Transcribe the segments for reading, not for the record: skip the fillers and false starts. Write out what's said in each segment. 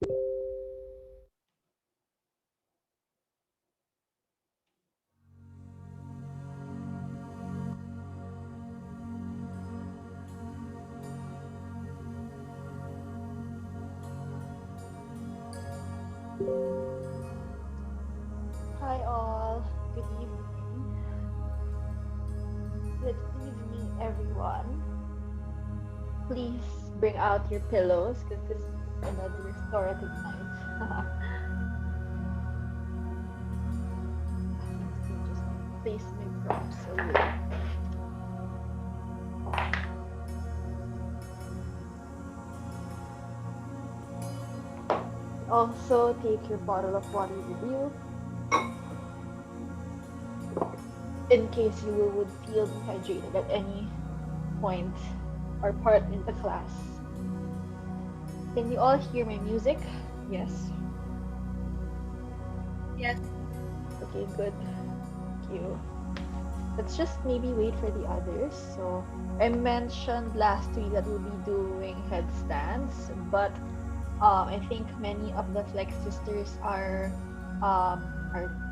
Hi all, good evening. Good evening, everyone. Please bring out your pillows because this is another restorative night. Let me just place my props away. Also, take your bottle of water with you in case you would feel dehydrated at any point or part in the class. Can you all hear my music? Yes. Yes. Okay, good. Thank you. Let's just maybe wait for the others. So I mentioned last week that we'll be doing headstands, but I think many of the Flex sisters are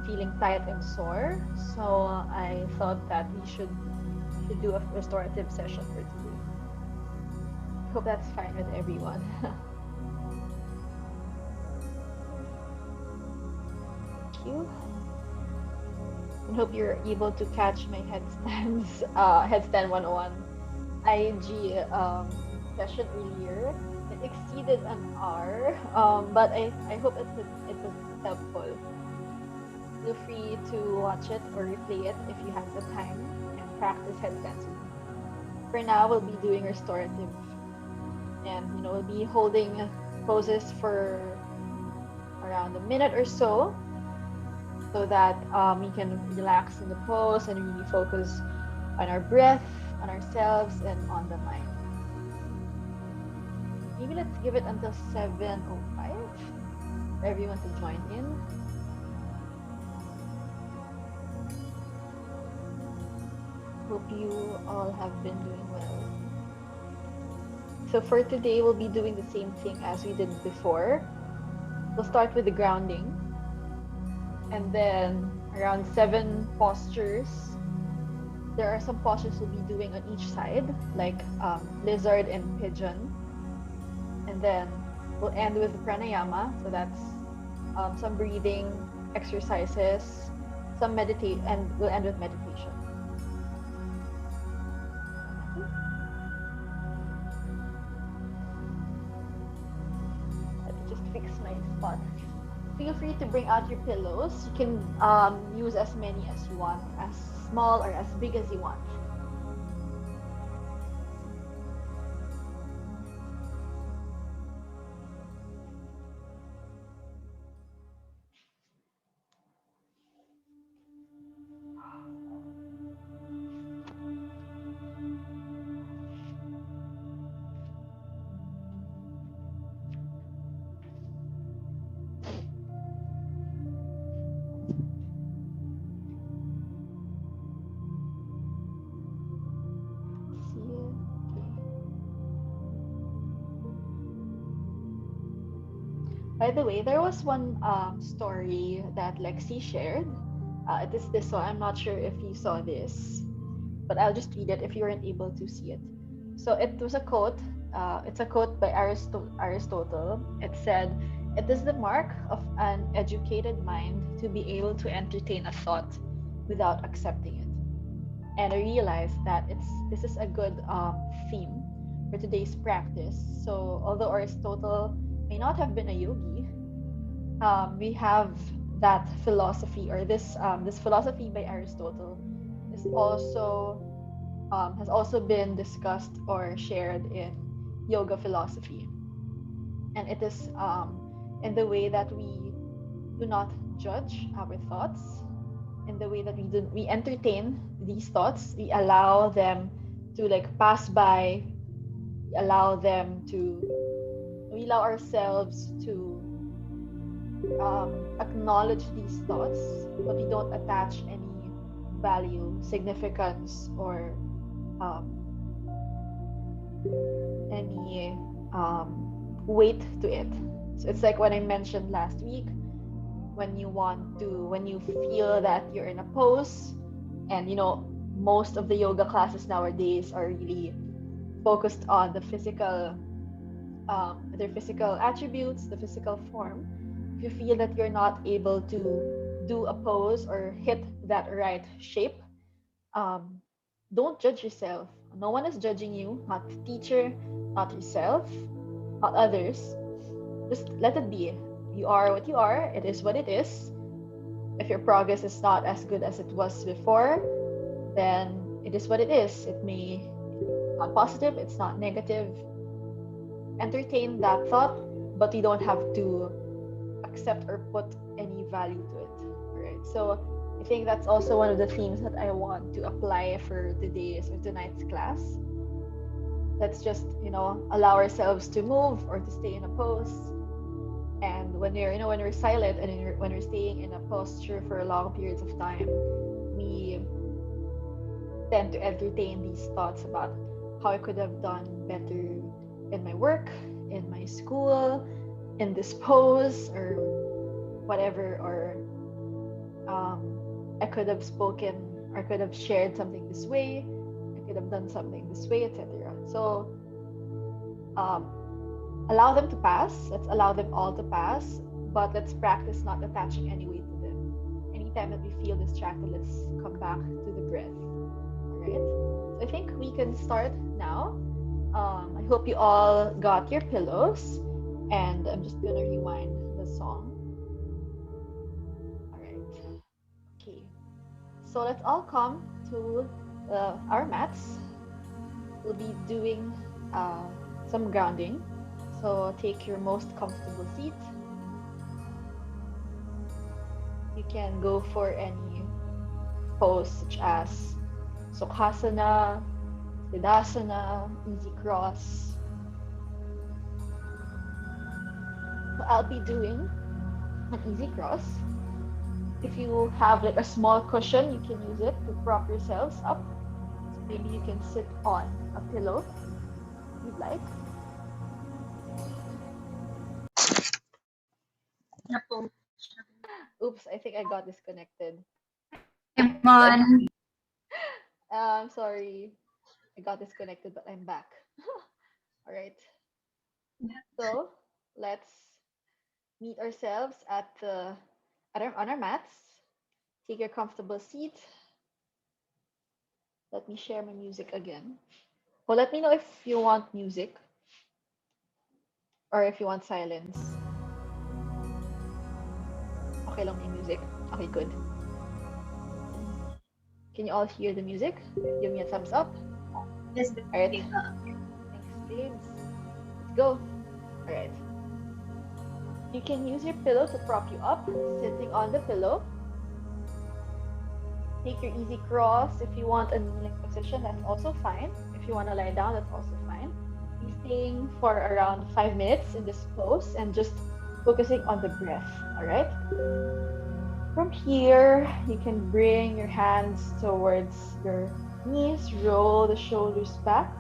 feeling tight and sore. So I thought that we should do a restorative session for today. Hope that's fine with everyone. Thank you. And hope you're able to catch my headstands, headstand 101 IG session earlier. It exceeded an hour, but I hope it was helpful. Feel free to watch it or replay it if you have the time and practice headstands with me. For now, we'll be doing restorative, and we'll be holding poses for around a minute or so that we can relax in the pose and really focus on our breath, on ourselves, and on the mind. Maybe let's give it until 7:05 for everyone to join in. Hope you all have been doing well. So for today, we'll be doing the same thing as we did before. We'll start with the grounding, and then around 7 postures. There are some postures we'll be doing on each side, like lizard and pigeon. And then we'll end with pranayama. So that's some breathing exercises, some meditate, and we'll end with meditation. Let me just fix my spot. Feel free to bring out your pillows. You can use as many as you want, as small or as big as you want. See you. Okay. By the way, there was one story that Lexi shared. It is this one. I'm not sure if you saw this, but I'll just read it if you weren't able to see it. So it was a quote. It's a quote by Aristotle. It said, "It is the mark of an educated mind to be able to entertain a thought without accepting it." And I realized that this is a good theme for today's practice. So although Aristotle may not have been a yogi, we have that philosophy, or this philosophy by Aristotle is also has also been discussed or shared in yoga philosophy, and it is in the way that we do not judge our thoughts, in the way that we entertain these thoughts, we allow them to like pass by, we allow them to we allow ourselves to acknowledge these thoughts, but we don't attach any value, significance, or um, any weight to it. So it's like what I mentioned last week, when you feel that you're in a pose, and most of the yoga classes nowadays are really focused on their physical attributes, the physical form. If you feel that you're not able to do a pose or hit that right shape, um, don't judge yourself. No one is judging you, not the teacher, not yourself, not others. Just let it be. You are what you are. It is what it is. If your progress is not as good as it was before, then it is what it is. It's not positive, it's not negative. Entertain that thought, but you don't have to accept or put any value to it. Right? So I think that's also one of the themes that I want to apply for today's or tonight's class. Let's just, allow ourselves to move or to stay in a pose. And when we're silent and when we're staying in a posture for long periods of time, we tend to entertain these thoughts about how I could have done better in my work, in my school, in this pose, or whatever, or I could have spoken, or I could have shared something this way, I could have done something this way, etc. So um, allow them to pass. Let's allow them all to pass, but let's practice not attaching any weight to them. Anytime that we feel distracted, let's come back to the breath. All right. So I think we can start now. I hope you all got your pillows, and I'm just gonna rewind the song. All right. Okay. So let's all come to our mats. We'll be doing uh, some grounding. So take your most comfortable seat. You can go for any pose such as Sukhasana, Siddhasana, easy cross. So I'll be doing an easy cross. If you have like a small cushion, you can use it to prop yourselves up. So maybe you can sit on a pillow if you'd like. Oops, I think I got disconnected. Everyone. I'm sorry. I got disconnected, but I'm back. All right. So let's meet ourselves on our mats. Take your comfortable seat. Let me share my music again. Well, let me know if you want music or if you want silence. Okay lang may music. Okay, good. Can you all hear the music? Give me a thumbs up. Yes, All right. babe. Thanks, babes. Let's go. All right. You can use your pillow to prop you up, sitting on the pillow. Take your easy cross. If you want a kneeling position, that's also fine. If you want to lie down, that's also fine. Be staying for around 5 minutes in this pose and just focusing on the breath. All right. From here, you can bring your hands towards your knees, roll the shoulders back,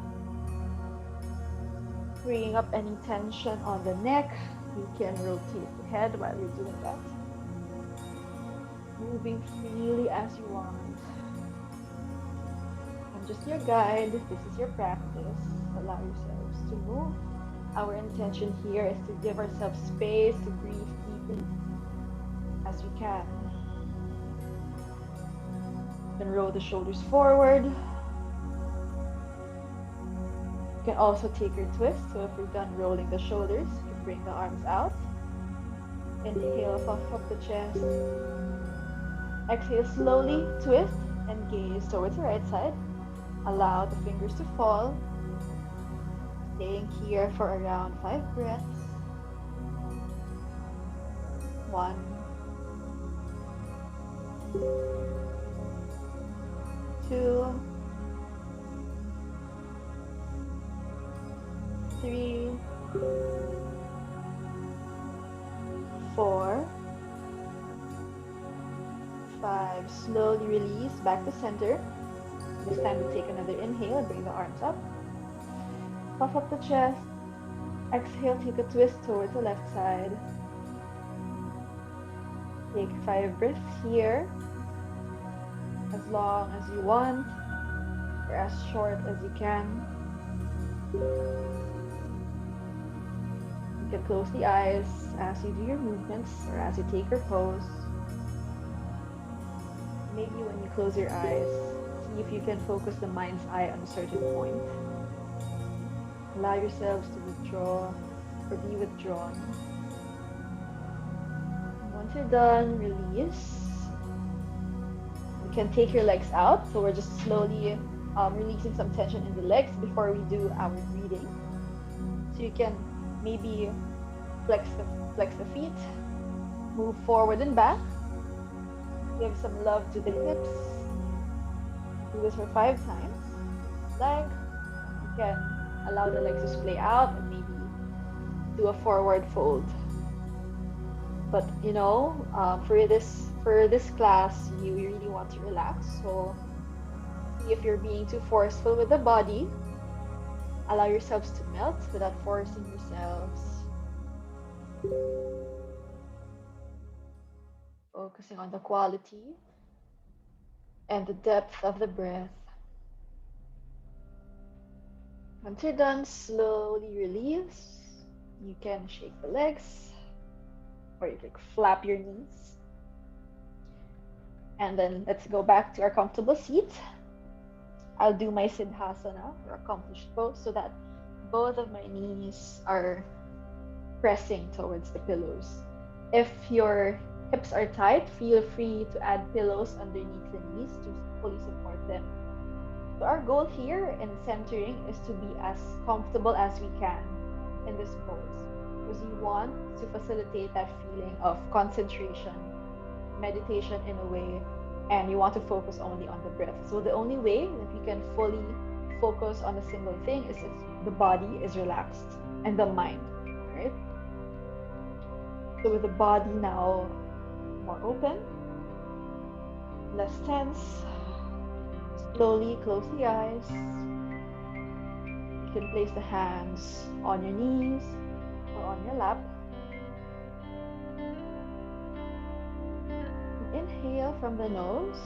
freeing up any tension on the neck. You can rotate the head while you're doing that, moving freely as you want. I'm just your guide. This is your practice. Allow yourselves to move. Our intention here is to give ourselves space to breathe deeply as we can. Then roll the shoulders forward. You can also take your twist. So if you're done rolling the shoulders, you can bring the arms out. Inhale, puff up the chest. Exhale, slowly twist and gaze towards the right side. Allow the fingers to fall. Staying here for around 5 breaths. 1, 2, 3, 4, 5. Slowly release back to center. This time we take another inhale and bring the arms up. Puff up the chest. Exhale, take a twist towards the left side. Take 5 breaths here, as long as you want, or as short as you can. You can close the eyes as you do your movements or as you take your pose. Maybe when you close your eyes, see if you can focus the mind's eye on a certain point. Allow yourselves to withdraw or be withdrawn. And once you're done, release. You can take your legs out. So we're just slowly releasing some tension in the legs before we do our breathing. So you can maybe flex the feet, move forward and back, give some love to the hips. Do this for 5 times. Leg. You can allow the legs to splay out and maybe do a forward fold. But for this class, you really want to relax. So see if you're being too forceful with the body. Allow yourselves to melt without forcing yourselves. Focusing on the quality and the depth of the breath. Once you're done, slowly release. You can shake the legs or you can flap your knees. And then let's go back to our comfortable seat. I'll do my Siddhasana or accomplished pose so that both of my knees are pressing towards the pillows. If your hips are tight, feel free to add pillows underneath the knees to fully support them. So our goal here in centering is to be as comfortable as we can in this pose, because you want to facilitate that feeling of concentration, meditation in a way, and you want to focus only on the breath. So the only way that we can fully focus on a single thing is if the body is relaxed and the mind, right? So with the body now more open, less tense, slowly close the eyes. You can place the hands on your knees or on your lap. Inhale from the nose.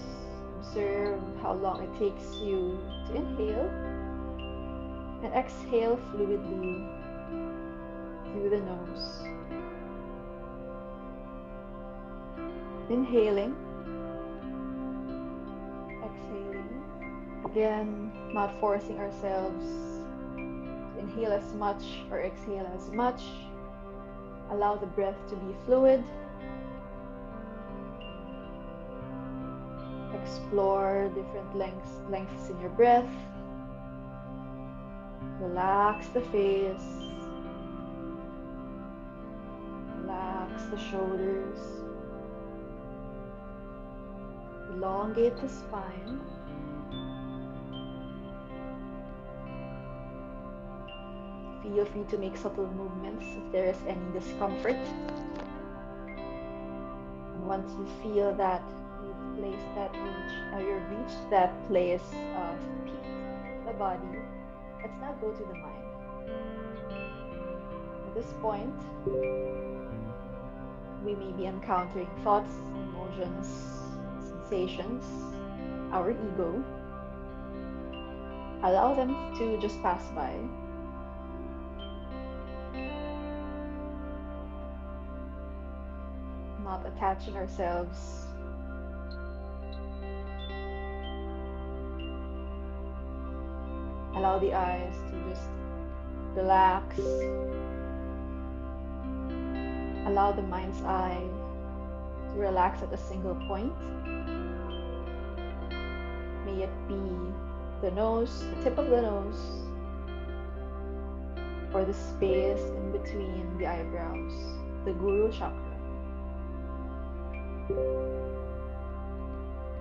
Observe how long it takes you to inhale. And exhale fluidly through the nose. Inhaling. Exhaling. Again, not forcing ourselves to inhale as much or exhale as much. Allow the breath to be fluid. Explore different lengths in your breath. Relax the face. Relax the shoulders. Elongate the spine. Feel free to make subtle movements if there is any discomfort. And once you feel that you've reached that place of peace in the body, let's now go to the mind. At this point, we may be encountering thoughts, emotions, sensations, our ego. Allow them to just pass by. Not attaching ourselves. Allow the eyes to just relax. Allow the mind's eye to relax at a single point. May it be the nose, the tip of the nose, or the space in between the eyebrows, the Guru chakra.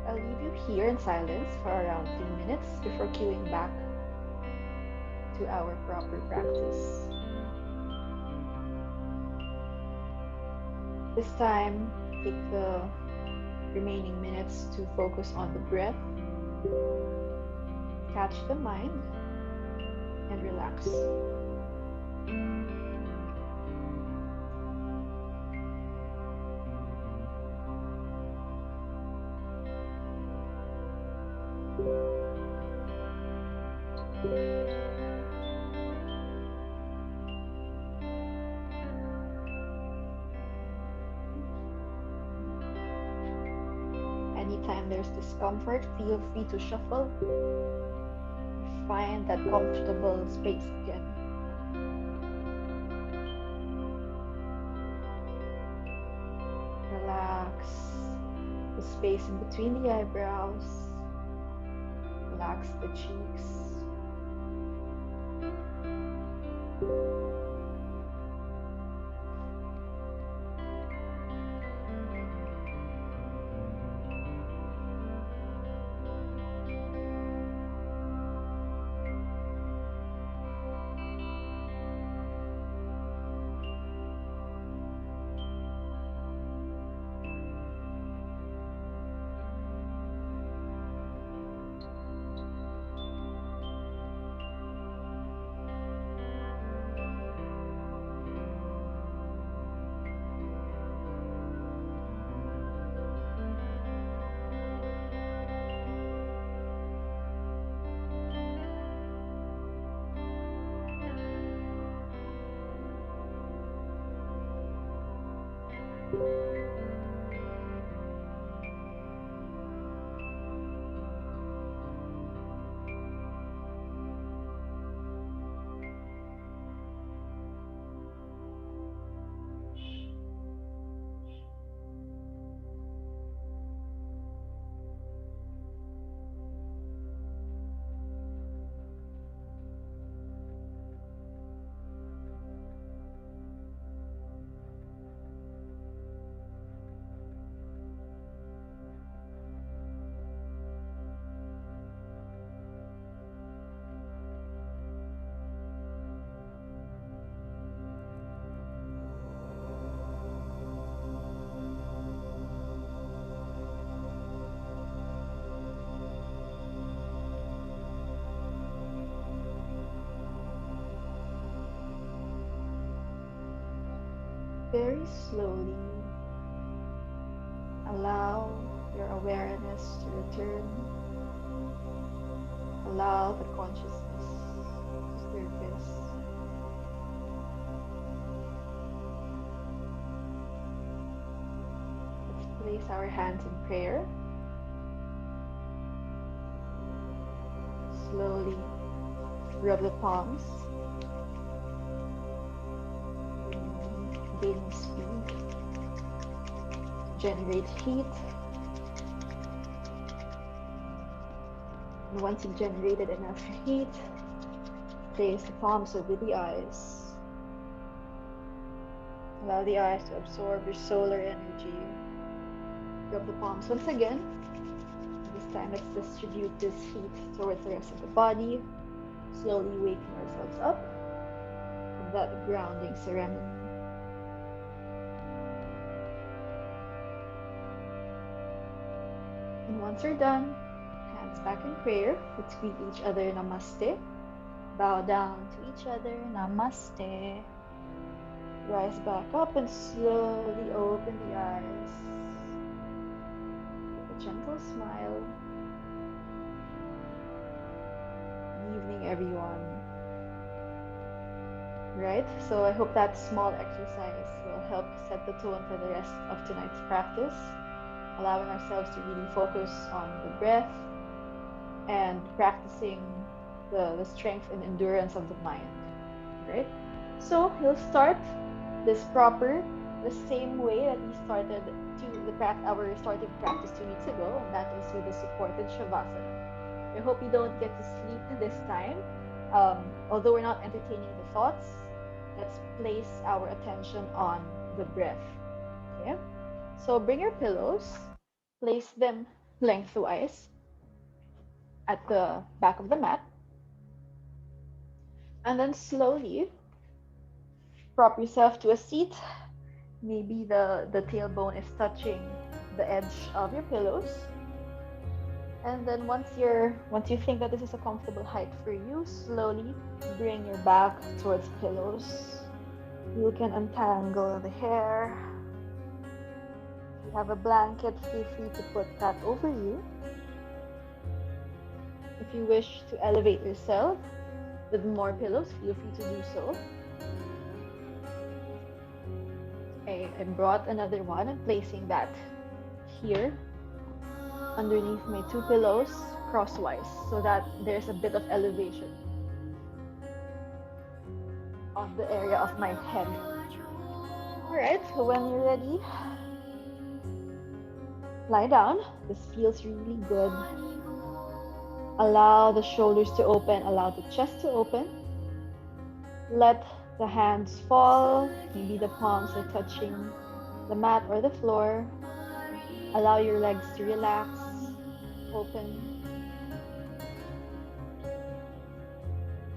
I'll leave you here in silence for around 3 minutes before queuing back to our proper practice. This time, take the remaining minutes to focus on the breath, catch the mind, and relax. anytime there's discomfort, feel free to shuffle. Find that comfortable space again. Relax the space in between the eyebrows. Relax the cheeks. Very slowly, allow your awareness to return. Allow the consciousness to surface. Let's place our hands in prayer. Slowly rub the palms, gaining speed, generate heat. And once you've generated enough heat, place the palms over the eyes. Allow the eyes to absorb your solar energy. Rub the palms once again. This time, let's distribute this heat towards the rest of the body, slowly waking ourselves up from that grounding ceremony. And once you're done, hands back in prayer. Let's greet each other, namaste. Bow down to each other, namaste. Rise back up and slowly open the eyes. With a gentle smile. Good evening, everyone. Right, so I hope that small exercise will help set the tone for the rest of tonight's practice, allowing ourselves to really focus on the breath and practicing the strength and endurance of the mind, right? So we'll start this proper the same way that we started our restorative practice 2 weeks ago, and that is with the supported shavasana. I hope you don't get to sleep this time. Although we're not entertaining the thoughts, let's place our attention on the breath. Okay? So bring your pillows, place them lengthwise at the back of the mat, and then slowly prop yourself to a seat. Maybe the tailbone is touching the edge of your pillows. And then once you think that this is a comfortable height for you, slowly bring your back towards pillows. You can untangle the hair. If you have a blanket, feel free to put that over you. If you wish to elevate yourself with more pillows, feel free to do so. I brought another one and placing that here. underneath my two pillows crosswise so that there's a bit of elevation of the area of my head. All right, so when you're ready, lie down. This feels really good. Allow the shoulders to open, allow the chest to open. Let the hands fall. Maybe the palms are touching the mat or the floor. Allow your legs to relax, open.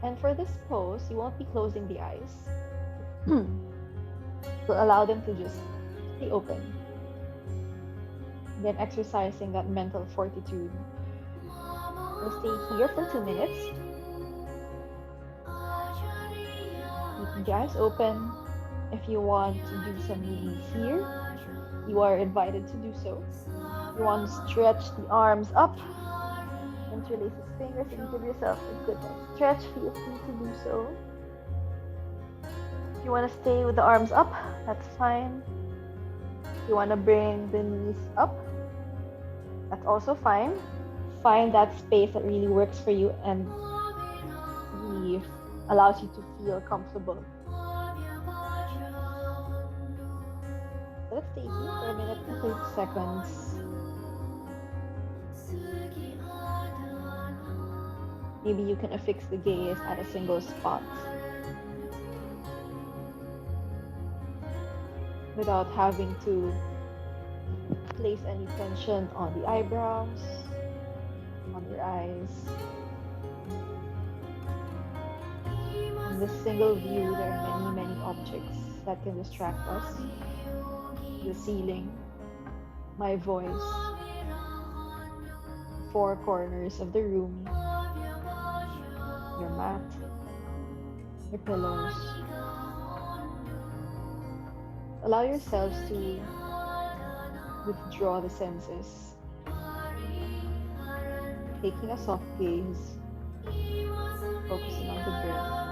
And for this pose, you won't be closing the eyes. So allow them to just stay open. Then exercising that mental fortitude. We'll stay here for 2 minutes, keeping the eyes open. If you want to do some release here, you are invited to do so. You want to stretch the arms up, interlace his fingers, and give yourself a good nice stretch. Feel free to do so. If you want to stay with the arms up, that's fine. If you want to bring the knees up, that's also fine. Find that space that really works for you and really allows you to feel comfortable. So let's stay here for a minute and 30 seconds. Maybe you can affix the gaze at a single spot without having to place any tension on the eyebrows, on your eyes. In this single view, there are many, many objects that can distract us. The ceiling, my voice, the four corners of the room, your mat, your pillows. Allow yourselves to withdraw the senses, taking a soft gaze, focusing on the breath.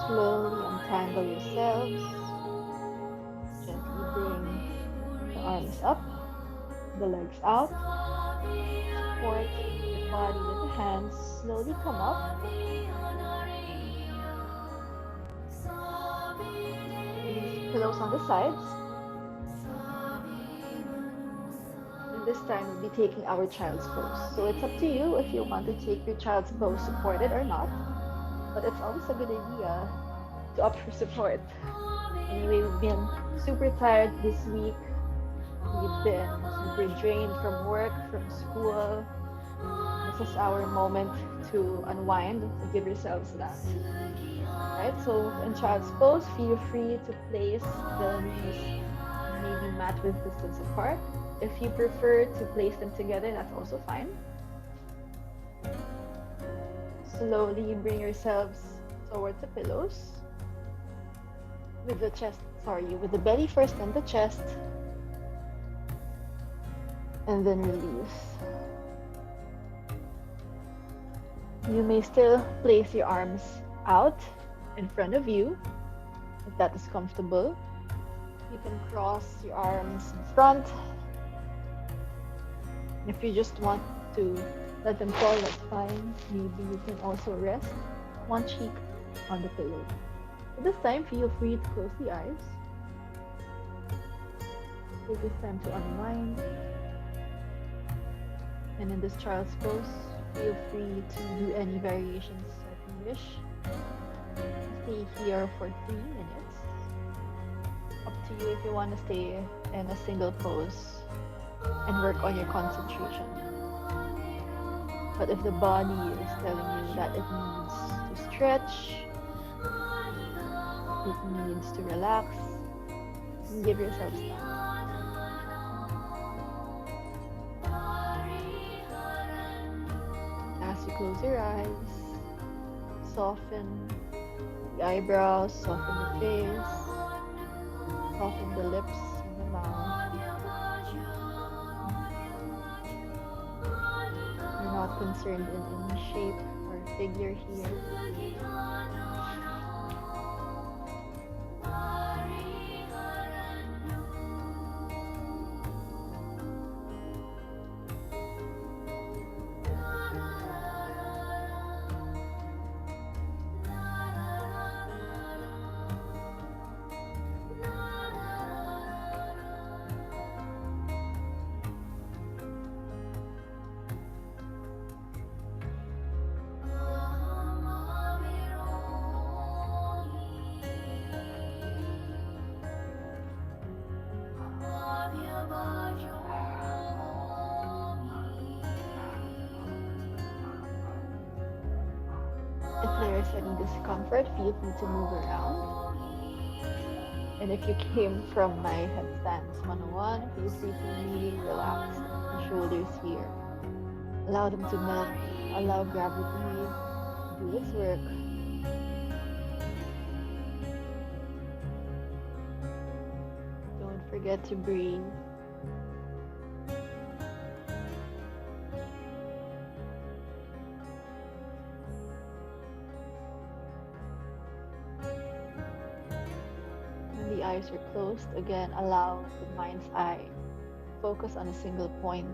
Slowly untangle yourselves. Gently bring the arms up, the legs out. Support the body with the hands. Slowly come up. Release pillows on the sides. And this time we'll be taking our child's pose. So it's up to you if you want to take your child's pose supported or not. But it's always a good idea to opt for support. Anyway, we've been super tired this week. We've been super drained from work, from school. This is our moment to unwind, to give yourselves that. Right? So in child's pose, feel free to place the knees maybe mat width distance apart. If you prefer to place them together, that's also fine. Slowly bring yourselves towards the pillows. With the belly first and the chest. And then release. You may still place your arms out in front of you if that is comfortable. You can cross your arms in front. If you just want to let them fall, that's fine. Maybe you can also rest one cheek on the pillow. At this time, feel free to close the eyes. Take this time to unwind, and in this child's pose, feel free to do any variations that you wish. Stay here for 3 minutes. Up to you if you want to stay in a single pose and work on your concentration. But if the body is telling you that it needs to stretch, it needs to relax, give yourself time. As you close your eyes, soften the eyebrows, soften the face, soften the lips and the mouth. You're not concerned in any shape or figure here. If there is any discomfort, feel free to move around. And if you came from my headstands 101, feel free to really relax the shoulders here. Allow them to melt. Allow gravity to do its work. Don't forget to breathe. When the eyes are closed, again, allow the mind's eye focus on a single point.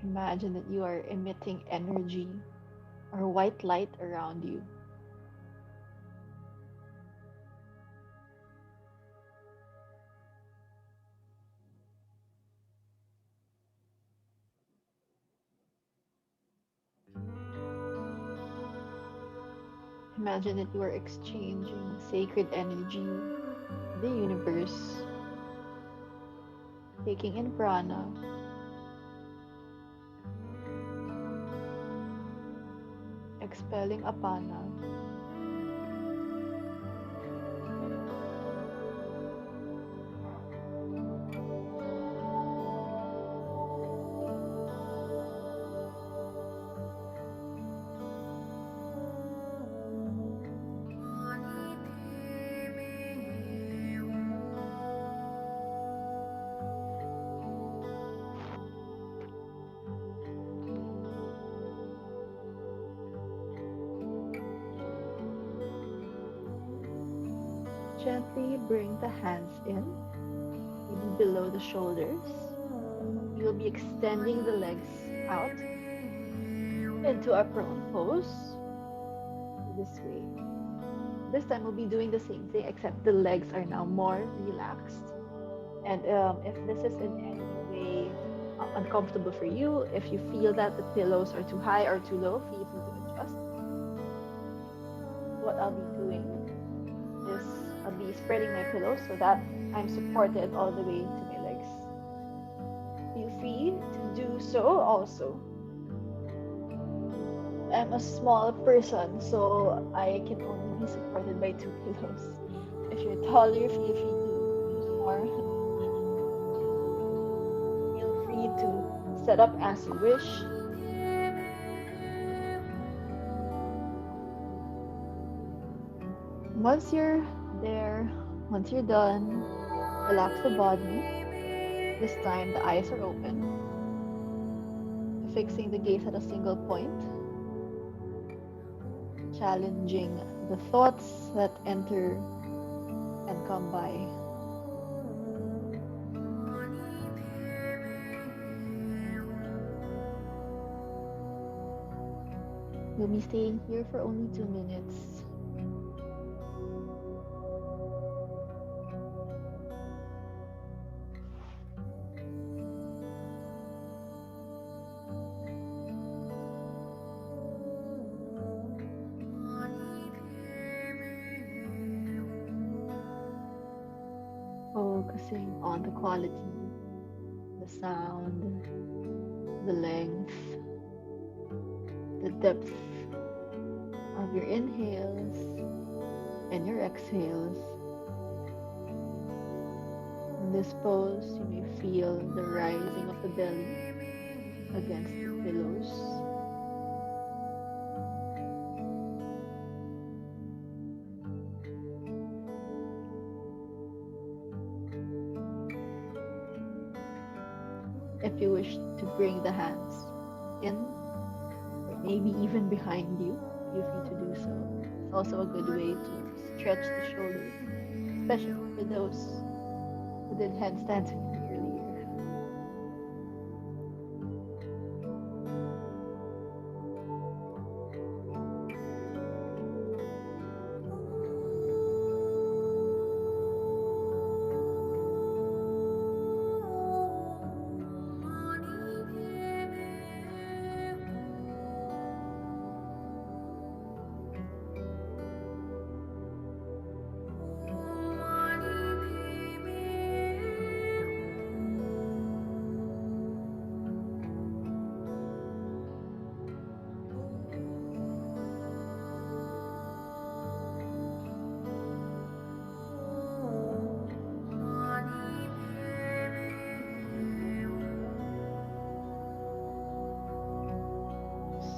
Imagine that you are emitting energy or white light around you. Imagine that you are exchanging sacred energy with the universe, taking in prana, expelling apana. Gently bring the hands in, maybe below the shoulders. You'll be extending the legs out into a prone pose this way. This time we'll be doing the same thing, except the legs are now more relaxed. And if this is in any way uncomfortable for you, if you feel that the pillows are too high or too low, feel free to adjust. What I'll be doing is I'll be spreading my pillows so that I'm supported all the way to my legs. Feel free to do so also. I'm a small person, so I can only be supported by two pillows. If you're taller, feel free to use more. Feel free to set up as you wish. Once you're there, once you're done, relax the body. This time the eyes are open, fixing the gaze at a single point, challenging the thoughts that enter and come by. You'll be staying here for only 2 minutes. focusing on the quality, the sound, the length, the depth of your inhales and your exhales. In this pose, you may feel the rising of the belly against the pillows. If you wish to bring the hands in, or maybe even behind you, feel free to do so. It's also a good way to stretch the shoulders, especially for those who did handstands with me earlier.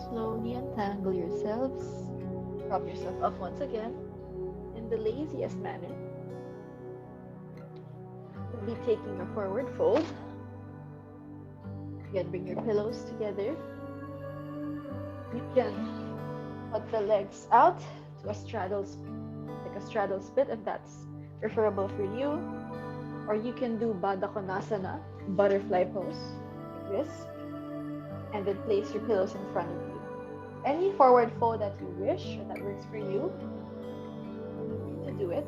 Slowly untangle yourselves. Prop yourself up once again in the laziest manner. We'll be taking a forward fold. Again, bring your pillows together. You can put the legs out to a straddle, like a straddle split, if that's preferable for you. Or you can do Baddha Konasana, butterfly pose, like this, and then place your pillows in front of you. Any forward fold that you wish or that works for you, feel free to do it.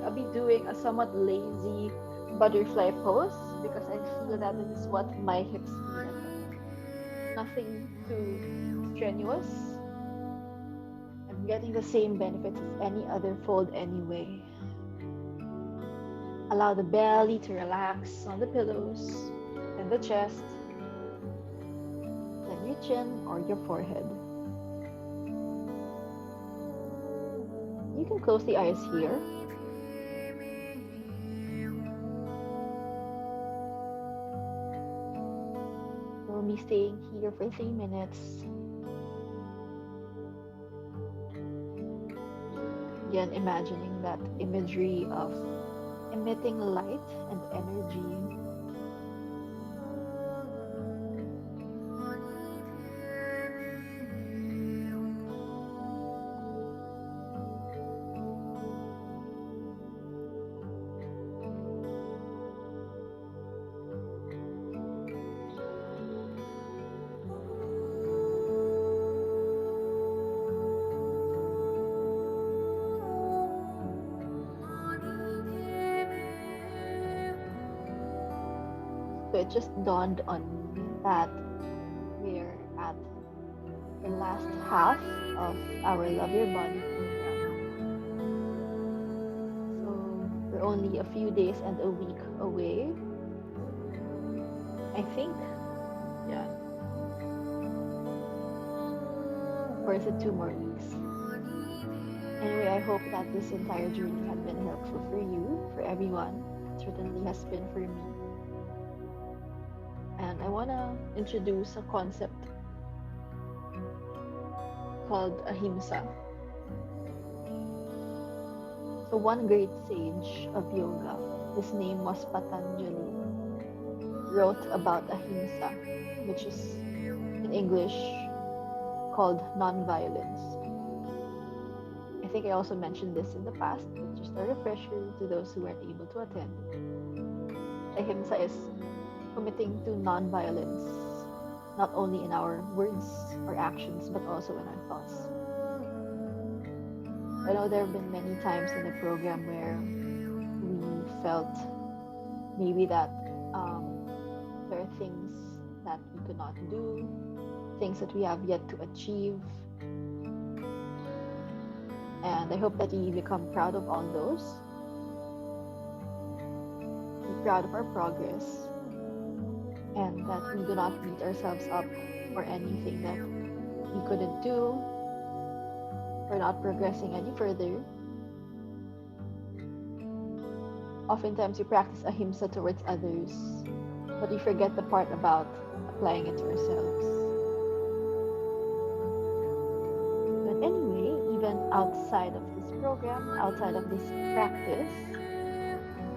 I'll be doing a somewhat lazy butterfly pose because I feel that this is what my hips need at the moment. Nothing too strenuous. I'm getting the same benefits as any other fold anyway. Allow the belly to relax on the pillows and the chest, then your chin or your forehead. You can close the eyes here. We'll be staying here for 3 minutes. Again, imagining that imagery of emitting light and energy. So it just dawned on me that we're at the last half of our Love Your Body program. So we're only a few days and a week away. I think, yeah. Or is it 2 more weeks? Anyway, I hope that this entire journey had been helpful for you, for everyone. It certainly has been for me. And I want to introduce a concept called ahimsa. So, one great sage of yoga, his name was Patanjali, wrote about ahimsa, which is in English called non-violence. I think I also mentioned this in the past, but just a refresher to those who weren't able to attend. Ahimsa is committing to non-violence, not only in our words or actions, but also in our thoughts. I know there have been many times in the program where we felt maybe that there are things that we could not do, things that we have yet to achieve. And I hope that you become proud of all those. proud of our progress and that we do not beat ourselves up for anything that we couldn't do, for not progressing any further. Oftentimes, we practice ahimsa towards others, but we forget the part about applying it to ourselves. But anyway, even outside of this program, outside of this practice,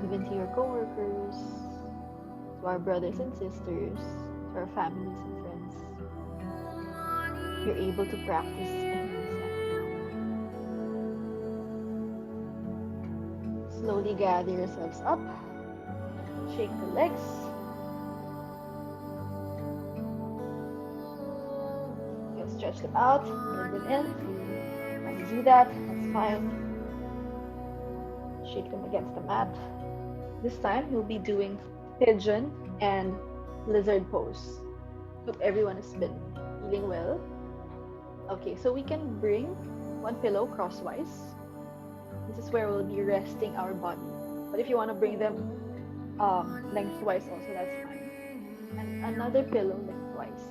even to your coworkers, to our brothers and sisters, to our families and friends, you're able to practice ahimsa. Slowly gather yourselves up, shake the legs, you stretch them out, bring them in. If you want to do that, that's fine. Shake them against the mat. This time, you'll be doing pigeon and lizard pose. Hope everyone has been feeling well. Okay, so we can bring one pillow crosswise. This is where we'll be resting our body. But if you want to bring them lengthwise also, that's fine. And another pillow lengthwise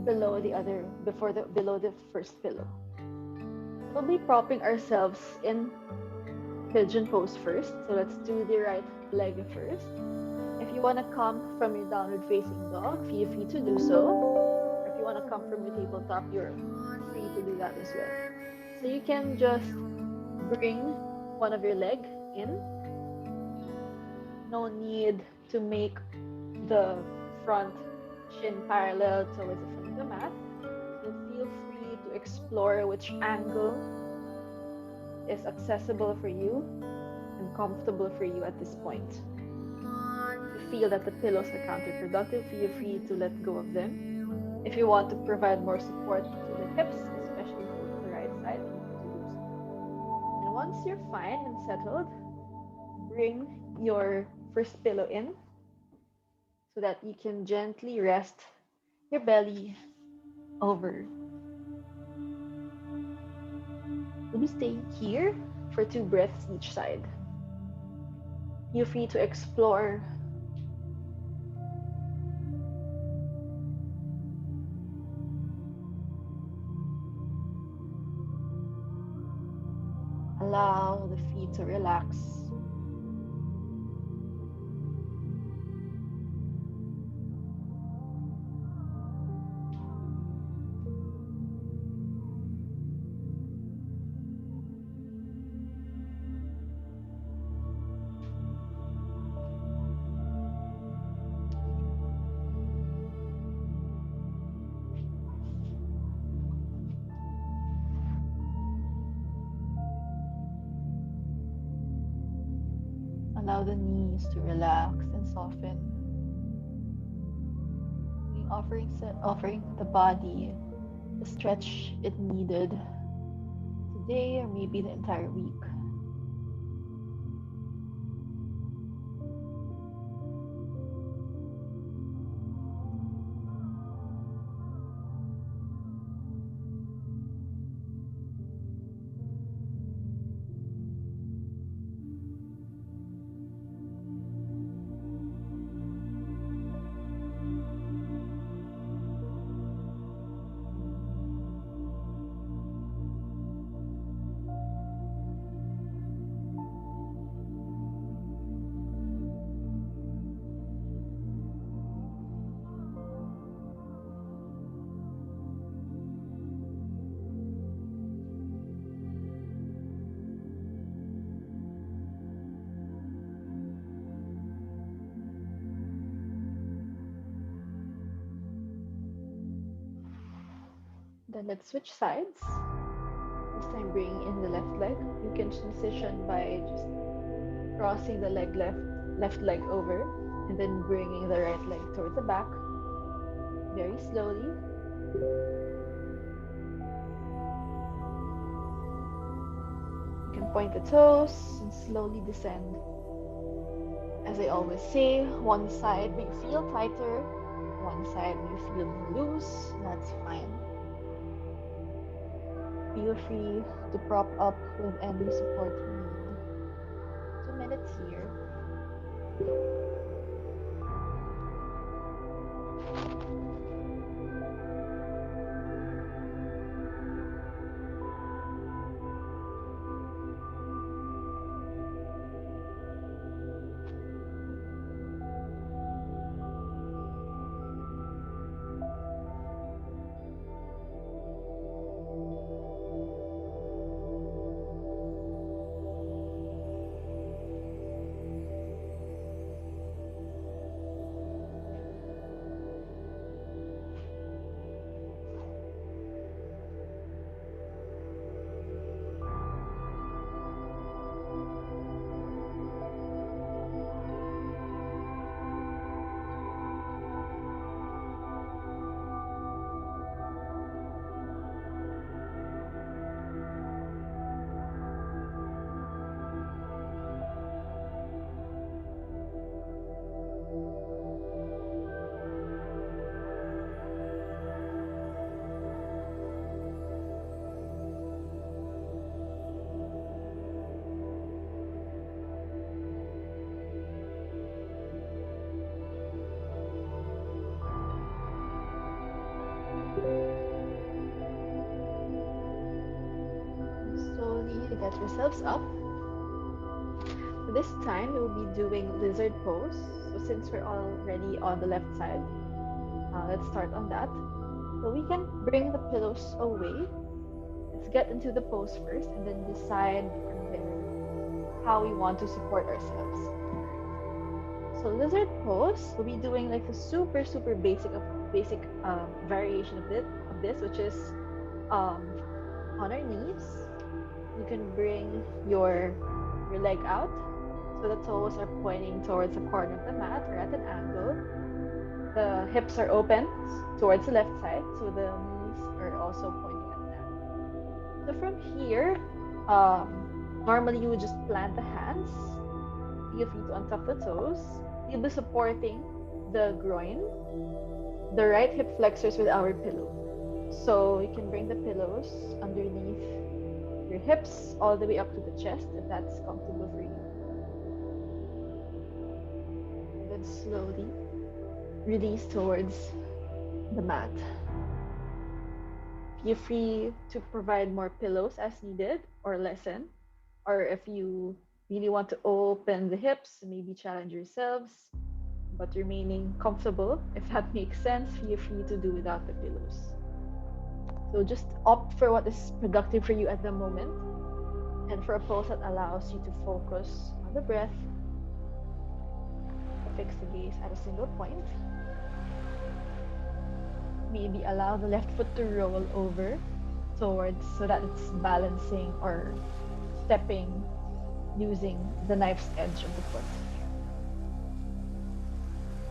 below the first pillow. We'll be propping ourselves in pigeon pose first. So let's do the right leg first. If you want to come from your downward facing dog, feel free to do so. Or if you want to come from your tabletop, you're free to do that as well. So you can just bring one of your leg in. No need to make the front shin parallel towards the front of the mat. So feel free to explore which angle is accessible for you and comfortable for you at this point. If you feel that the pillows are counterproductive, feel free to let go of them. If you want to provide more support to the hips, especially towards the right side, feel free to do so. And once you're fine and settled, bring your first pillow in so that you can gently rest your belly over. We'll be staying here for 2 breaths each side. Feel free to explore allow the feet to relax. Allow the knees to relax and soften. Offering the body the stretch it needed today or maybe the entire week. Then let's switch sides. This time bring in the left leg. You can transition by just crossing the left leg over and then bringing the right leg towards the back very slowly. You can point the toes and slowly descend. As I always say, one side may feel tighter, one side may feel loose, that's fine. Feel free to prop up with any support you need. 2 minutes here. Slowly get yourselves up. This time we'll be doing lizard pose. So since we're already on the left side, let's start on that. So we can bring the pillows away. Let's get into the pose first and then decide from there how we want to support ourselves. So lizard pose, we'll be doing like a super basic variation of this, which is um, on our knees. You can bring your leg out, so the toes are pointing towards the corner of the mat or at an angle. The hips are open towards the left side, so the knees are also pointing at that. So from here, normally you would just plant the hands, feel free to untap the toes. You'll be supporting the groin, the right hip flexors with our pillow. So you can bring the pillows underneath your hips all the way up to the chest if that's comfortable for you. And then slowly release towards the mat. Feel free to provide more pillows as needed or lessen. Or if you really want to open the hips, maybe challenge yourselves, but remaining comfortable, if that makes sense, feel free to do without the pillows. So just opt for what is productive for you at the moment and for a pose that allows you to focus on the breath, fix the gaze at a single point. Maybe allow the left foot to roll over towards so that it's balancing or stepping using the knife's edge of the foot.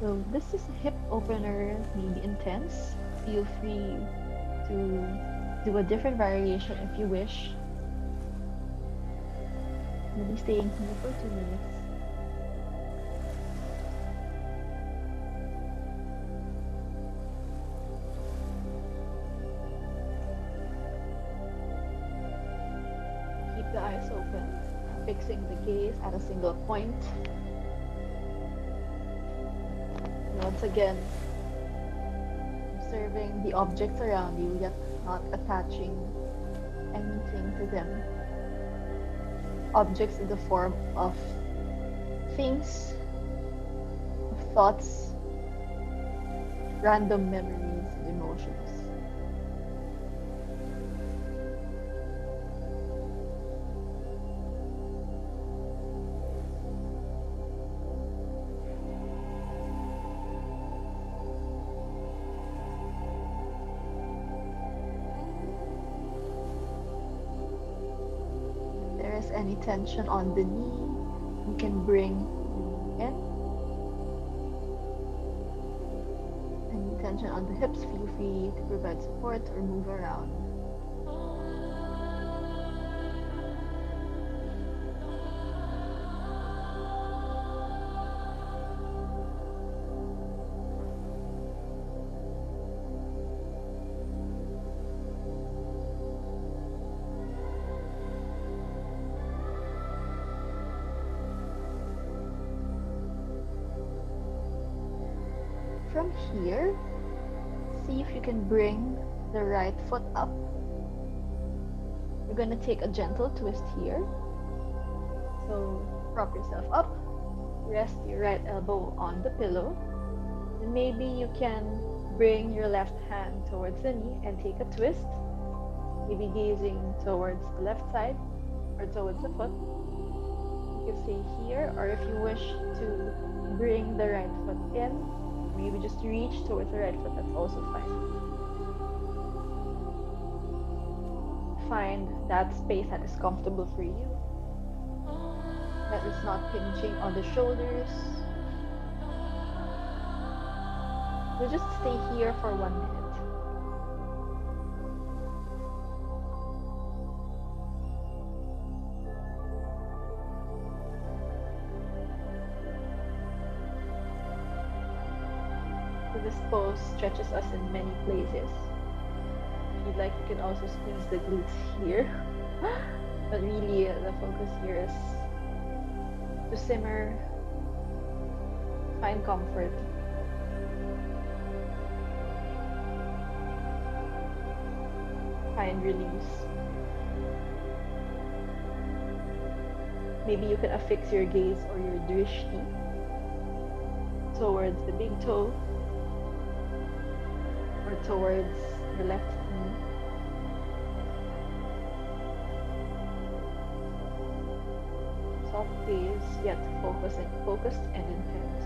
So this is a hip opener, maybe intense. Feel free to do a different variation if you wish. Maybe staying here for 2 minutes. Keep the eyes open, fixing the gaze at a single point. Once again, observing the objects around you, yet not attaching anything to them. Objects in the form of things, of thoughts, random memories, and emotions. Any tension on the knee, you can bring the knee in. Any tension on the hips, feel free to provide support or move around. from here, see if you can bring the right foot up. You're going to take a gentle twist here. So prop yourself up, rest your right elbow on the pillow, and maybe you can bring your left hand towards the knee and take a twist, maybe gazing towards the left side or towards the foot. You can stay here, or if you wish to bring the right foot in, maybe just reach towards the right foot, that's also fine. Find that space that is comfortable for you, that is not pinching on the shoulders. We'll just stay here for 1 minute. So this pose stretches us in many places. If you'd like, you can also squeeze the glutes here. But really, the focus here is to simmer, find comfort. Find release. Maybe you can affix your gaze or your drishti towards the big toe or towards your left knee. Soft gaze, yet focused and intense.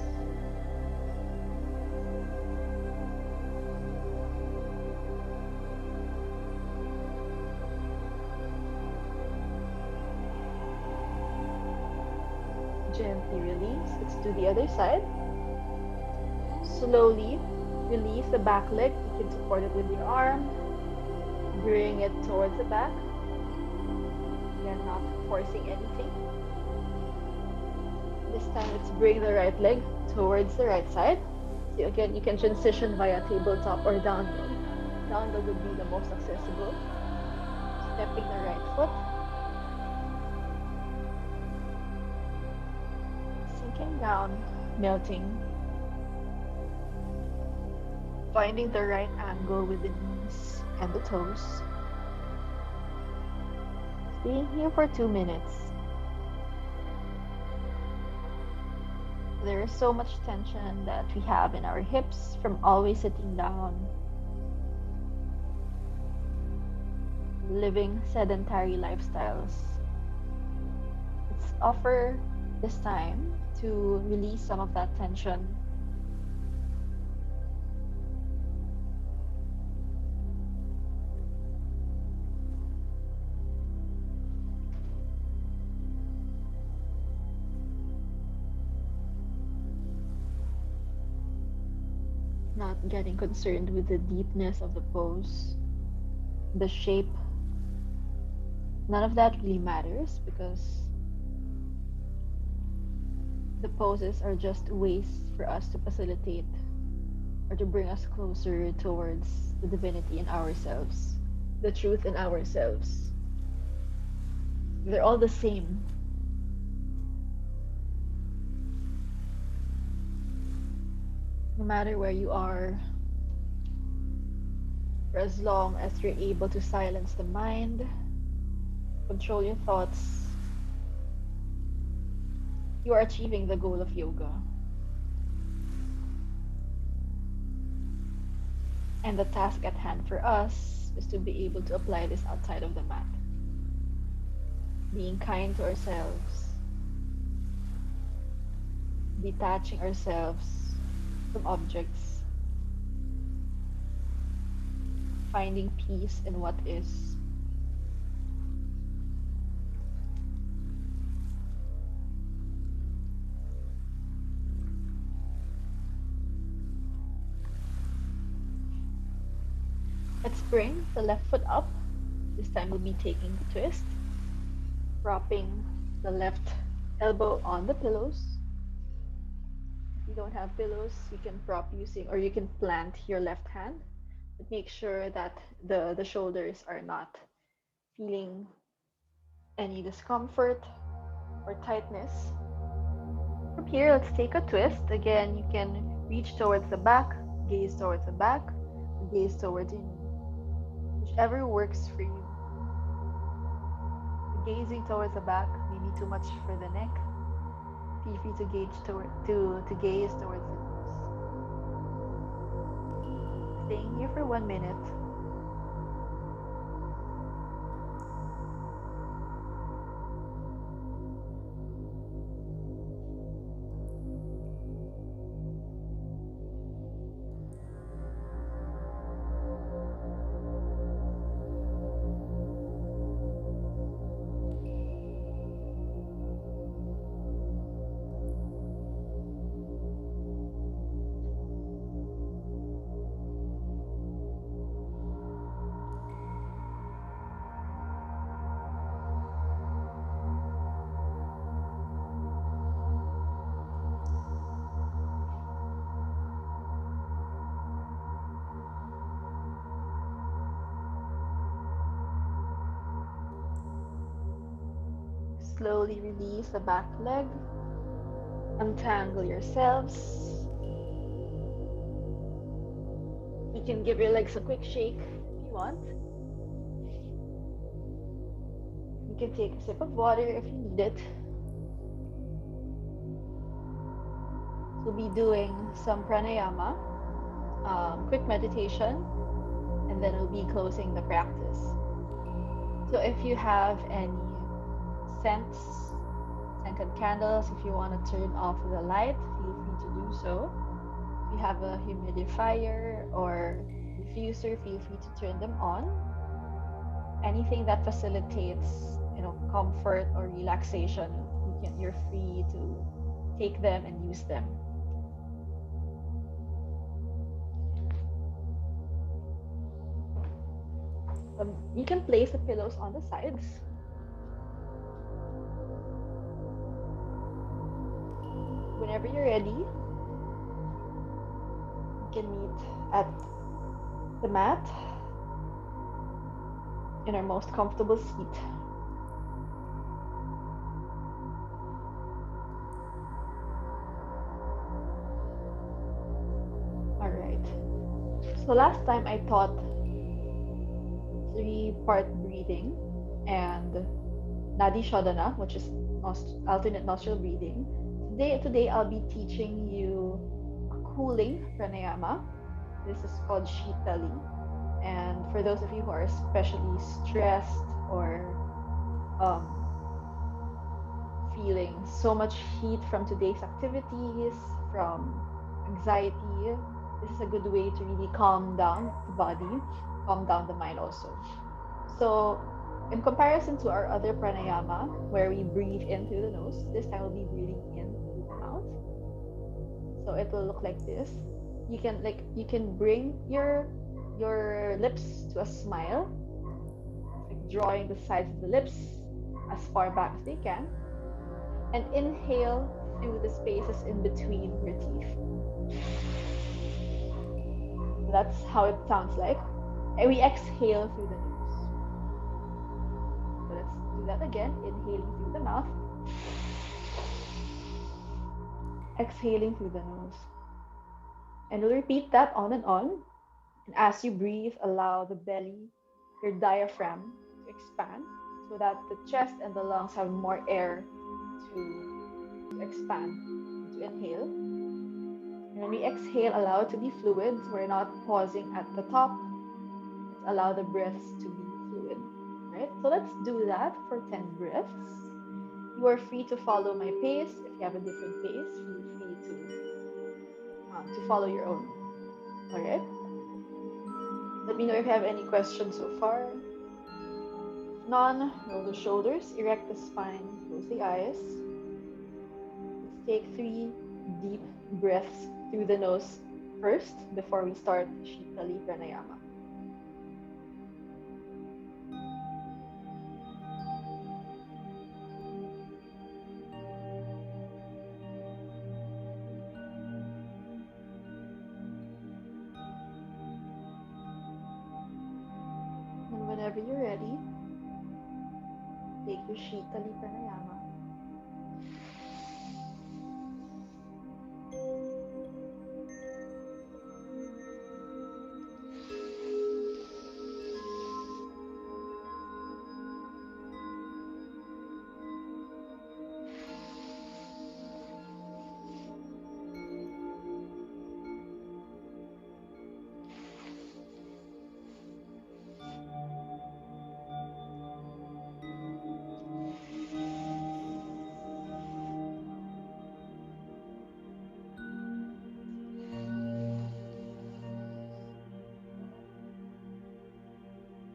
Gently release. Let's do the other side. Slowly release the back leg. You can support it with your arm. Bring it towards the back. Again, not forcing anything. This time, let's bring the right leg towards the right side. So again, you can transition via tabletop or down dog. Down dog would be the most accessible. Stepping the right foot. Sinking down, melting. Finding the right angle with the knees and the toes. Staying here for 2 minutes. There is so much tension that we have in our hips from always sitting down, living sedentary lifestyles. Let's offer this time to release some of that tension. Not getting concerned with the deepness of the pose, the shape. None of that really matters because the poses are just ways for us to facilitate or to bring us closer towards the divinity in ourselves, the truth in ourselves. They're all the same. No matter where you are, for as long as you're able to silence the mind, control your thoughts, you are achieving the goal of yoga. And the task at hand for us is to be able to apply this outside of the mat. Being kind to ourselves, detaching ourselves from objects, finding peace in what is. Let's bring the left foot up. This time we'll be taking the twist, propping the left elbow on the pillows. If you don't have pillows, you can prop using, or you can plant your left hand, but make sure that the shoulders are not feeling any discomfort or tightness. From here, let's take a twist. Again, you can reach towards the back, gaze towards the back, gaze towards your knee, whichever works for you. Gazing towards the back may be too much for the neck. Feel free to gaze towards the nose. Staying here for 1 minute. Slowly release the back leg. Untangle yourselves. You can give your legs a quick shake if you want. You can take a sip of water if you need it. We'll be doing some pranayama, quick meditation, and then we'll be closing the practice. So if you have any scents, scented candles, if you want to turn off the light, feel free to do so. If you have a humidifier or diffuser, feel free to turn them on. Anything that facilitates, comfort or relaxation, you're free to take them and use them. You can place the pillows on the sides. Whenever you're ready, you can meet at the mat in our most comfortable seat. All right. So last time I taught 3-part breathing and Nadi Shodhana, which is alternate nostril breathing. Today I'll be teaching you a cooling pranayama. This is called Shitali. And for those of you who are especially stressed or feeling so much heat from today's activities, from anxiety, this is a good way to really calm down the body, calm down the mind also. So in comparison to our other pranayama, where we breathe in through the nose, this time we'll be breathing in through the mouth. So it will look like this. You can bring your lips to a smile, like drawing the sides of the lips as far back as they can, and inhale through the spaces in between your teeth. That's how it sounds like. And we exhale through the nose. So let's do that again. Inhaling through the mouth. Exhaling through the nose. And we'll repeat that on and on. And as you breathe, allow the belly, your diaphragm, to expand so that the chest and the lungs have more air to expand, to inhale. And when we exhale, allow it to be fluid. We're not pausing at the top. Let's allow the breaths to be fluid. Right? So let's do that for 10 breaths. You are free to follow my pace. If you have a different pace, feel free to follow your own. All right? Let me know if you have any questions so far. If none, roll the shoulders, erect the spine, close the eyes. Let's take 3 deep breaths through the nose first before we start Shitali Pranayama. And whenever you're ready, take your Shitali Pranayama.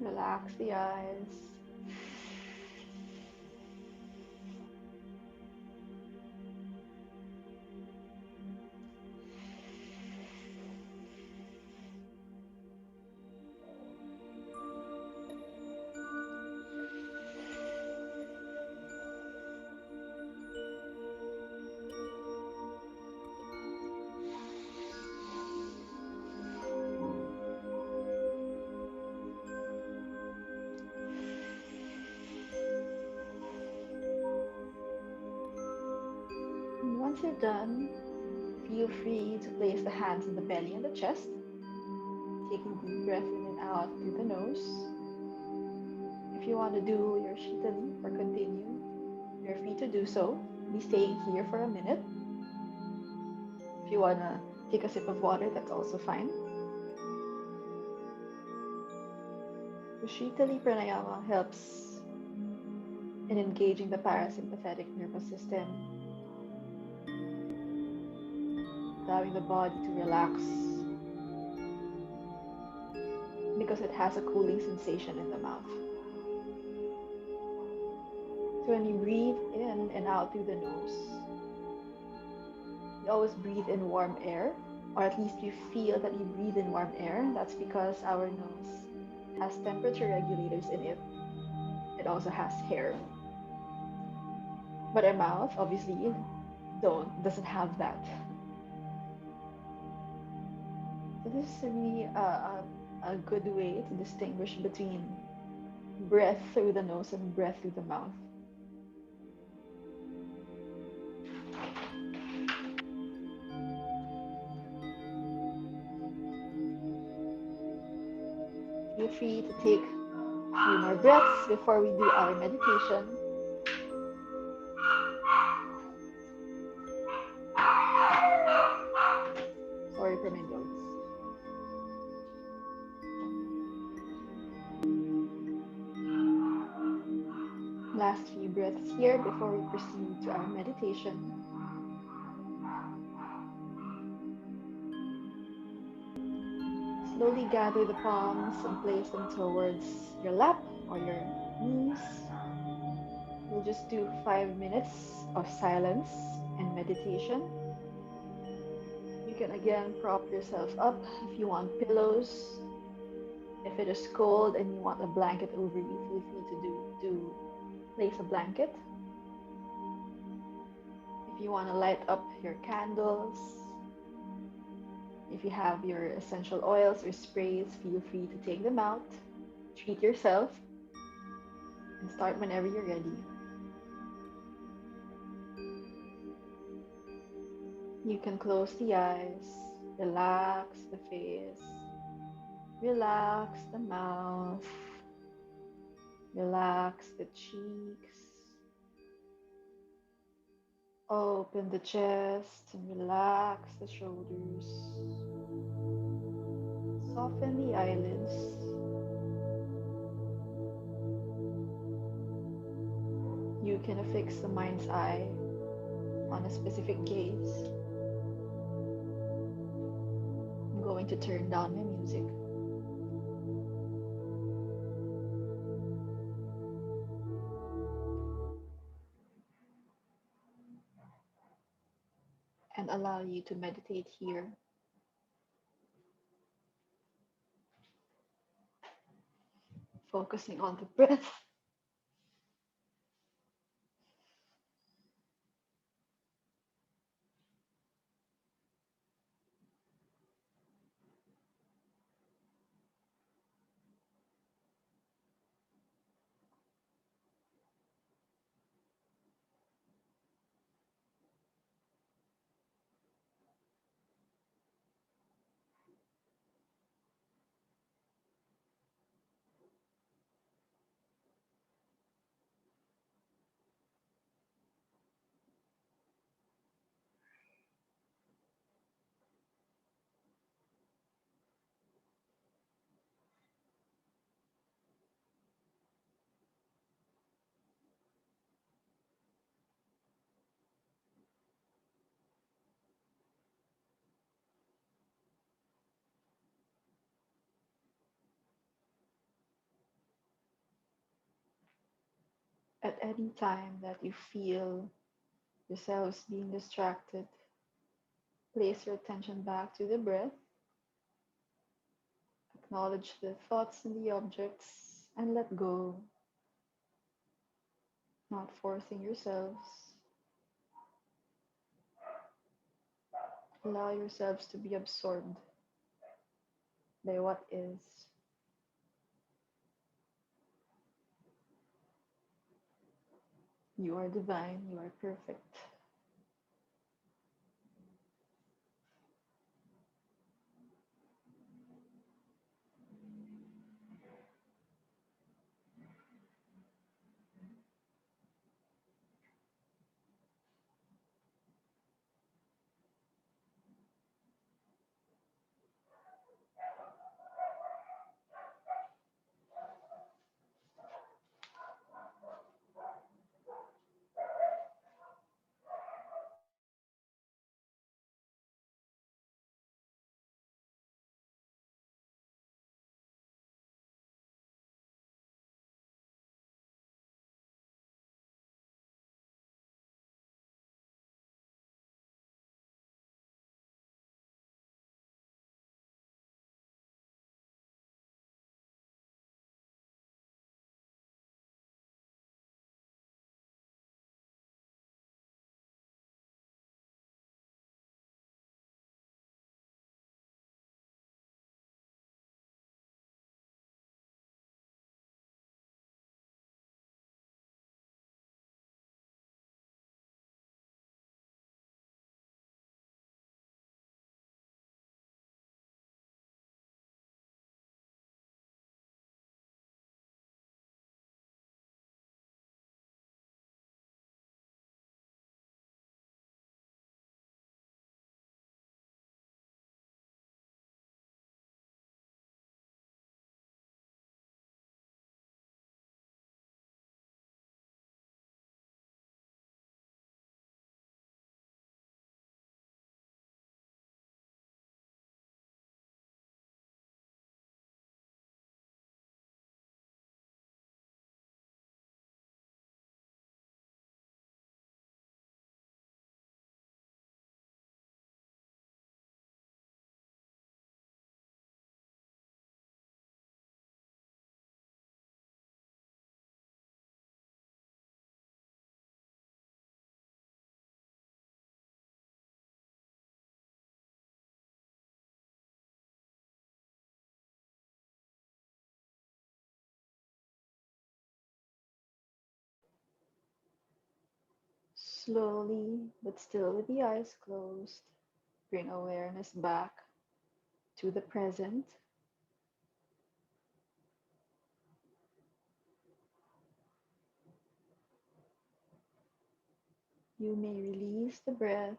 Relax the eyes. And once you're done, feel free to place the hands on the belly and the chest, taking deep breath in and out through the nose. If you want to do your shitali or continue, you're free to do so. Be staying here for a minute. If you want to take a sip of water, that's also fine. The shitali pranayama helps in engaging the parasympathetic nervous system, allowing the body to relax because it has a cooling sensation in the mouth. So when you breathe in and out through the nose, you always breathe in warm air, or at least you feel that you breathe in warm air. That's because our nose has temperature regulators in it. It also has hair. But our mouth obviously doesn't have that. So this is really a good way to distinguish between breath through the nose and breath through the mouth. Feel free to take a few more breaths before we do our meditation. Sorry for my dogs. Last few breaths here before we proceed to our meditation. Slowly gather the palms and place them towards your lap or your knees. We'll just do 5 minutes of silence and meditation. You can again prop yourself up if you want pillows. If it is cold and you want a blanket over you, feel free to place a blanket. If you want to light up your candles, if you have your essential oils or sprays, feel free to take them out. Treat yourself and start whenever you're ready. You can close the eyes, relax the face, relax the mouth, relax the cheeks, open the chest and relax the shoulders, soften the eyelids. You can affix the mind's eye on a specific gaze. I'm going to turn down my music. And allow you to meditate here, focusing on the breath. At any time that you feel yourselves being distracted, place your attention back to the breath, acknowledge the thoughts and the objects, and let go, not forcing yourselves. Allow yourselves to be absorbed by what is. You are divine, you are perfect. Slowly, but still with the eyes closed, bring awareness back to the present. You may release the breath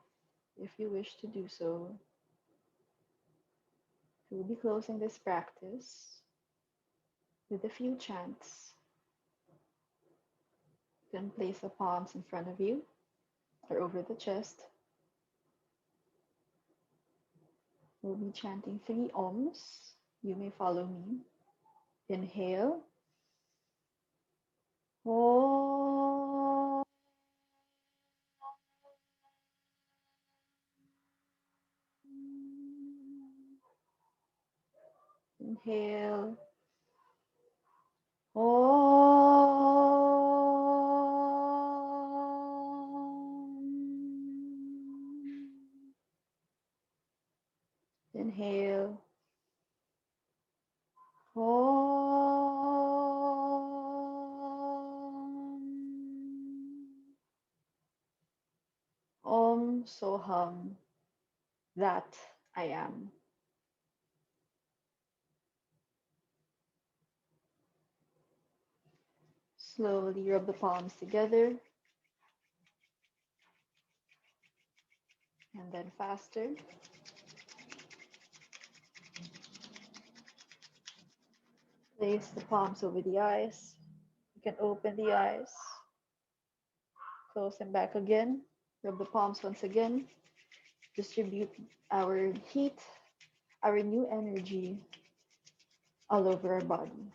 if you wish to do so. We'll be closing this practice with a few chants. Then place the palms in front of you or over the chest. We'll be chanting 3 ohms. You may follow me. Inhale. Om. Inhale. Om. Inhale. Om. Om Soham. That I am. Slowly rub the palms together and then faster. Place the palms over the eyes. You can open the eyes, close them back again. Rub the palms once again. Distribute our heat, our new energy all over our body.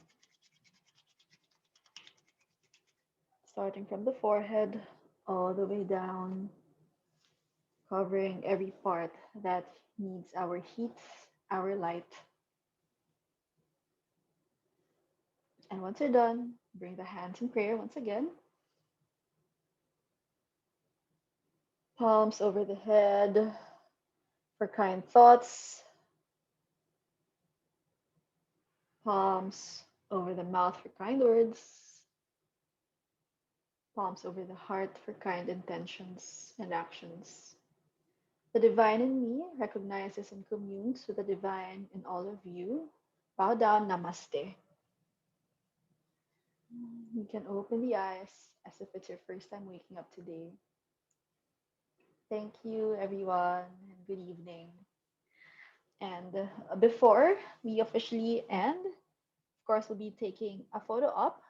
starting from the forehead all the way down, covering every part that needs our heat, our light. And once you're done, bring the hands in prayer once again. Palms over the head for kind thoughts, palms over the mouth for kind words, palms over the heart for kind intentions and actions. The divine in me recognizes and communes with the divine in all of you. Bow down, namaste. You can open the eyes as if it's your first time waking up today. Thank you, everyone, and good evening. And before we officially end, of course, we'll be taking a photo up,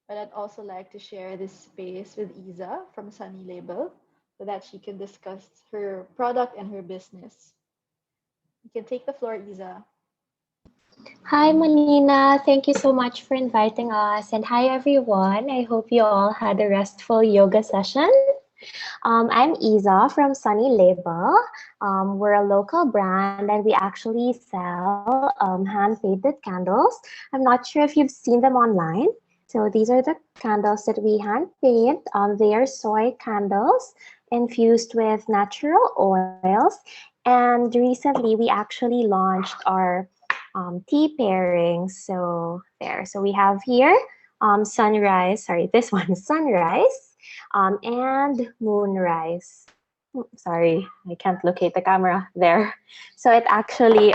but I'd also like to share this space with Isa from Sunny Label so that she can discuss her product and her business. You can take the floor, Isa. Hi, Monina. Thank you so much for inviting us. And hi, everyone. I hope you all had a restful yoga session. I'm Isa from Sunny Label. We're a local brand and we actually sell hand-painted candles. I'm not sure if you've seen them online. So these are the candles that we hand paint. They are soy candles infused with natural oils. And recently we actually launched our tea pairings. So there. So we have here sunrise. Sorry, this one is sunrise and moonrise. Sorry, I can't locate the camera there. So it actually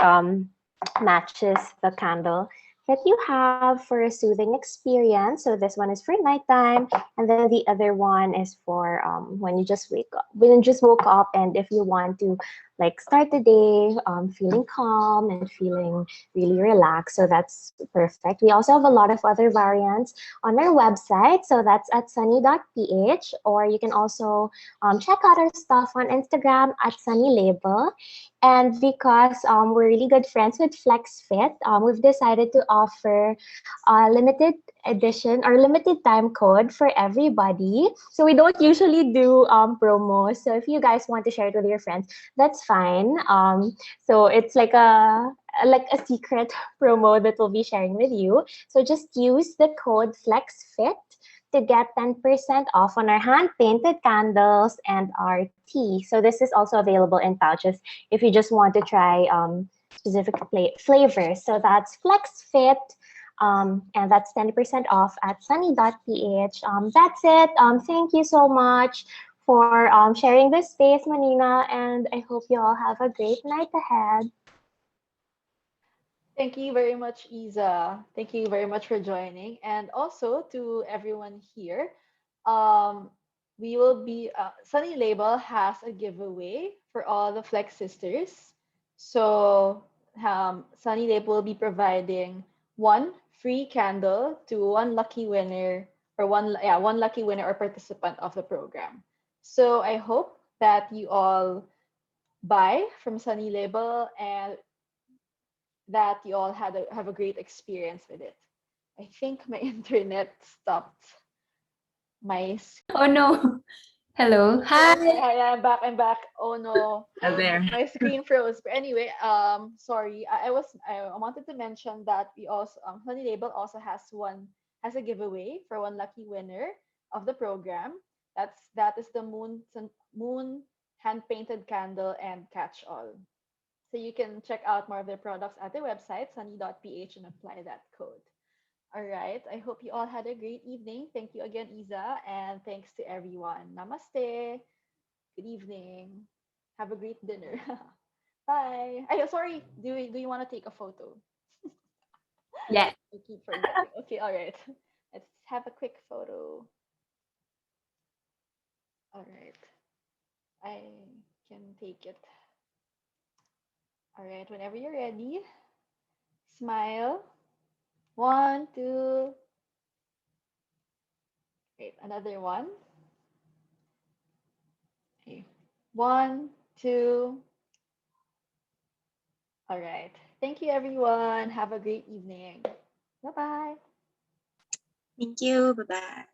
matches the candle that you have for a soothing experience. So this one is for nighttime, and then the other one is for when you just wake up, when you just woke up, and if you want to like start the day feeling calm and feeling really relaxed. So that's perfect. We also have a lot of other variants on our website. So that's at sunny.ph, or you can also check out our stuff on Instagram at Sunny Label. And because we're really good friends with FlexFit, we've decided to offer a limited edition or limited time code for everybody. So we don't usually do promos. So if you guys want to share it with your friends, that's fine. So it's like a secret promo that we'll be sharing with you. So just use the code FlexFit to get 10% off on our hand painted candles and our tea. So this is also available in pouches if you just want to try specific flavors. So that's FlexFit. And that's 10% off at sunny.ph. That's it. Thank you so much for sharing this space, Manina, and I hope you all have a great night ahead. Thank you very much, Isa. Thank you very much for joining. And also to everyone here, um, we will be, Sunny Label has a giveaway for all the Flex Sisters. So Sunny Label will be providing one free candle to one lucky winner or one lucky winner or participant of the program. So I hope that you all buy from Sunny Label and that you all have a great experience with it. I think my internet stopped. My Oh no. Hello. Hi. I'm back. I'm back. Oh no, There. my screen froze. But anyway, sorry. I wanted to mention that we also Honey Label also has a giveaway for one lucky winner of the program. That is the moon hand painted candle and catch all. So you can check out more of their products at their website, sunny.ph, and apply that code. All right. I hope you all had a great evening. Thank you again, Isa, and thanks to everyone. Namaste. Good evening. Have a great dinner. Bye. Sorry. Do you want to take a photo? Yes. I keep forgetting. Okay. All right. Let's have a quick photo. All right. I can take it. All right. Whenever you're ready, smile. One, two. Great. Another one. Okay. One, two. All right. Thank you, everyone. Have a great evening. Bye bye. Thank you. Bye bye.